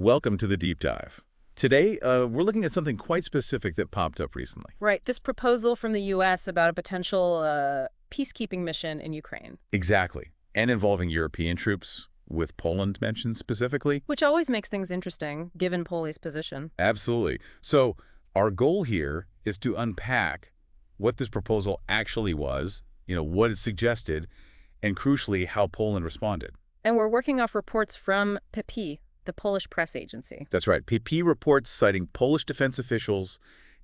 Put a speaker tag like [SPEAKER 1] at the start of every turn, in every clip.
[SPEAKER 1] Welcome to the Deep Dive. Today, we're looking at something quite specific that popped up recently.
[SPEAKER 2] Right, this proposal from the U.S. about a potential peacekeeping mission in Ukraine.
[SPEAKER 1] Exactly. And involving European troops, with Poland mentioned specifically.
[SPEAKER 2] Which always makes things interesting, given Poland's position.
[SPEAKER 1] Absolutely. So our goal here is to unpack what this proposal actually was, what it suggested, and crucially, how Poland responded.
[SPEAKER 2] And we're working off reports from PP, the Polish press agency.
[SPEAKER 1] That's right. PP reports citing Polish defense officials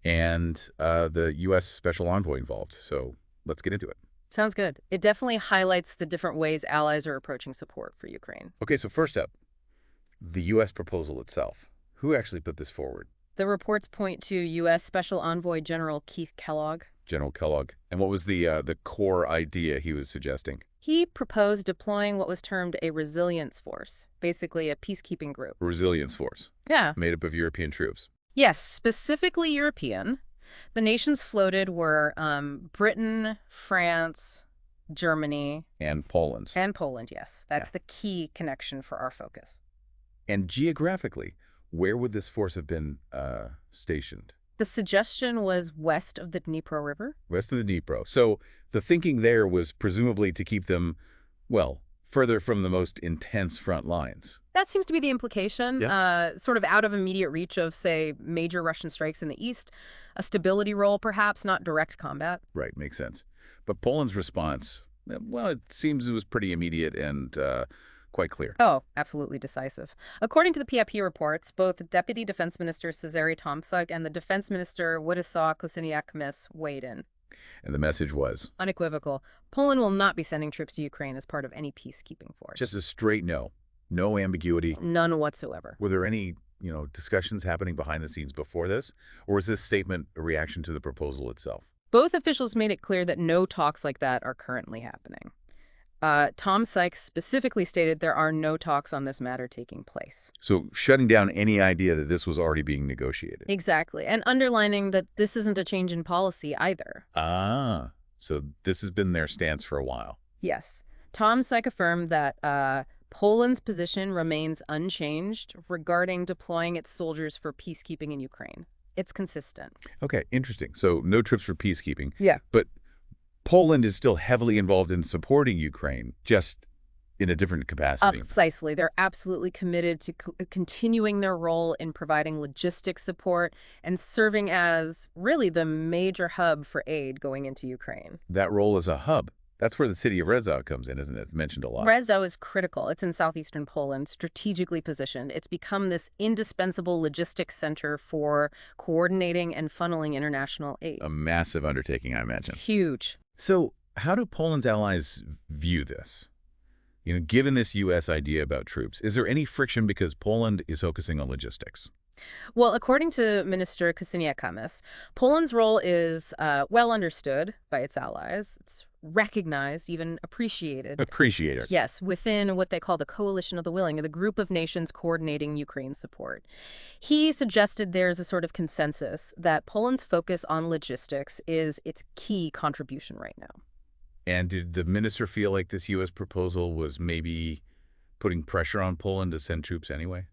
[SPEAKER 1] and the U.S. special envoy involved. So let's get into it.
[SPEAKER 2] Sounds good. It definitely highlights the different ways allies are approaching support for Ukraine.
[SPEAKER 1] Okay, so first up, the U.S. proposal itself. Who actually put this forward?
[SPEAKER 2] The reports point to U.S. Special Envoy General Keith Kellogg.
[SPEAKER 1] General Kellogg. And what was the core idea he was suggesting?
[SPEAKER 2] He proposed deploying what was termed a resilience force, basically a peacekeeping group.
[SPEAKER 1] A resilience force.
[SPEAKER 2] Yeah.
[SPEAKER 1] Made up of European troops.
[SPEAKER 2] Yes, specifically European. The nations floated were Britain, France, Germany.
[SPEAKER 1] And Poland.
[SPEAKER 2] And Poland, yes. That's the key connection for our focus.
[SPEAKER 1] And geographically, where would this force have been stationed?
[SPEAKER 2] The suggestion was west of the Dnipro River.
[SPEAKER 1] West of the Dnipro. So the thinking there was presumably to keep them, well, further from the most intense front lines.
[SPEAKER 2] That seems to be the implication. Sort of out of immediate reach of, say, major Russian strikes in the east. A stability role, perhaps, not direct combat.
[SPEAKER 1] Right, makes sense. But Poland's response, well, it seems it was pretty immediate and quite clear.
[SPEAKER 2] Oh, absolutely decisive. According to the PIP reports, both Deputy Defense Minister Cezary Tomczyk and the Defense Minister Władysław Kosiniak-Kamysz weighed in.
[SPEAKER 1] And the message was?
[SPEAKER 2] Unequivocal. Poland will not be sending troops to Ukraine as part of any peacekeeping force.
[SPEAKER 1] Just a straight no. No ambiguity.
[SPEAKER 2] None whatsoever.
[SPEAKER 1] Were there any, discussions happening behind the scenes before this? Or was this statement a reaction to the proposal itself?
[SPEAKER 2] Both officials made it clear that no talks like that are currently happening. Tom Sykes specifically stated there are no talks on this matter taking place.
[SPEAKER 1] So shutting down any idea that this was already being negotiated.
[SPEAKER 2] Exactly. And underlining that this isn't a change in policy either.
[SPEAKER 1] Ah, so this has been their stance for a while.
[SPEAKER 2] Yes. Tom Sykes affirmed that Poland's position remains unchanged regarding deploying its soldiers for peacekeeping in Ukraine. It's consistent. Okay,
[SPEAKER 1] interesting. So no trips for peacekeeping.
[SPEAKER 2] Yeah.
[SPEAKER 1] But Poland is still heavily involved in supporting Ukraine, just in a different capacity.
[SPEAKER 2] Precisely. They're absolutely committed to continuing their role in providing logistics support and serving as really the major hub for aid going into Ukraine.
[SPEAKER 1] That role as a hub. That's where the city of Rzeszów comes in, isn't it? It's mentioned a lot.
[SPEAKER 2] Rzeszów is critical. It's in southeastern Poland, strategically positioned. It's become this indispensable logistics center for coordinating and funneling international aid.
[SPEAKER 1] A massive undertaking, I imagine.
[SPEAKER 2] Huge.
[SPEAKER 1] So how do Poland's allies view this? Given this U.S. idea about troops, is there any friction because Poland is focusing on logistics?
[SPEAKER 2] Well, according to Minister Kosiniak-Kamysz, Poland's role is well understood by its allies. It's recognized, even appreciated.
[SPEAKER 1] Appreciated.
[SPEAKER 2] Yes, within what they call the Coalition of the Willing, the group of nations coordinating Ukraine's support. He suggested there's a sort of consensus that Poland's focus on logistics is its key contribution right now.
[SPEAKER 1] And did the minister feel like this U.S. proposal was maybe putting pressure on Poland to send troops anyway?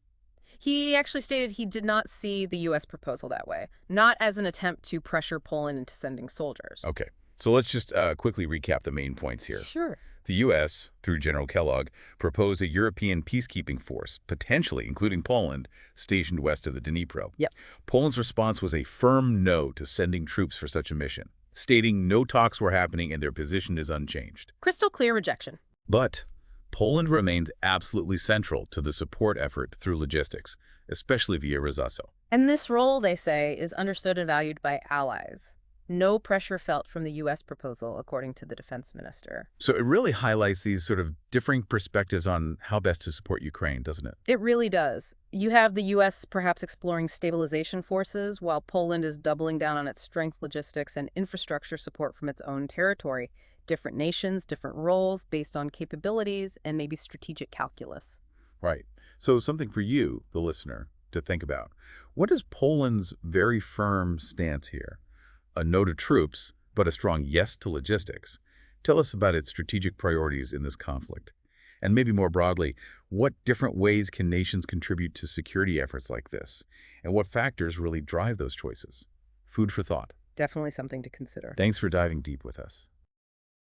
[SPEAKER 2] He actually stated he did not see the U.S. proposal that way, not as an attempt to pressure Poland into sending soldiers.
[SPEAKER 1] Okay, so let's just quickly recap the main points here.
[SPEAKER 2] Sure.
[SPEAKER 1] The U.S., through General Kellogg, proposed a European peacekeeping force, potentially including Poland, stationed west of the Dnipro.
[SPEAKER 2] Yep.
[SPEAKER 1] Poland's response was a firm no to sending troops for such a mission, stating no talks were happening and their position is unchanged.
[SPEAKER 2] Crystal clear rejection.
[SPEAKER 1] But Poland remains absolutely central to the support effort through logistics, especially via Rzeszów.
[SPEAKER 2] And this role, they say, is understood and valued by allies. No pressure felt from the U.S. proposal, according to the defense minister.
[SPEAKER 1] So it really highlights these sort of differing perspectives on how best to support Ukraine, doesn't it?
[SPEAKER 2] It really does. You have the U.S. perhaps exploring stabilization forces, while Poland is doubling down on its strength logistics and infrastructure support from its own territory. Different nations, different roles, based on capabilities and maybe strategic calculus.
[SPEAKER 1] Right. So something for you, the listener, to think about. What is Poland's very firm stance here? A no to troops, but a strong yes to logistics. Tell us about its strategic priorities in this conflict. And maybe more broadly, what different ways can nations contribute to security efforts like this? And what factors really drive those choices? Food for thought.
[SPEAKER 2] Definitely something to consider.
[SPEAKER 1] Thanks for diving deep with us.